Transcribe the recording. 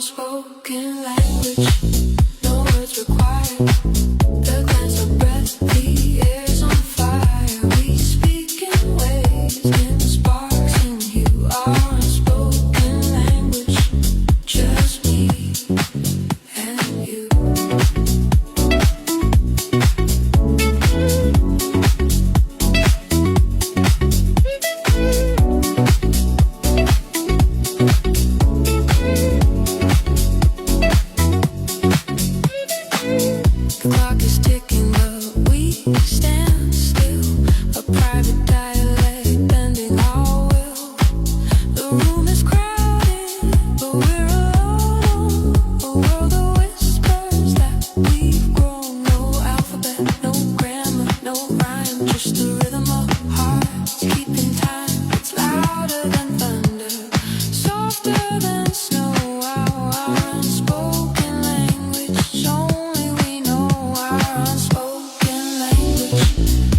unspoken language, no words required. The glance of breath, the air's on fire. We speak in waves, in sparks and hue. Our unspoken language, just me and you. The clock is ticking, but we stand still. A private dialect bending our will. The room is crowded, but we're alone. A world of whispers that we've grown. No alphabet, no grammar, no rhyme. Just the rhythm of hearts keeping time. It's louder than thunder, softer than snow. Our unspoken language, only we know. Our unspoken language.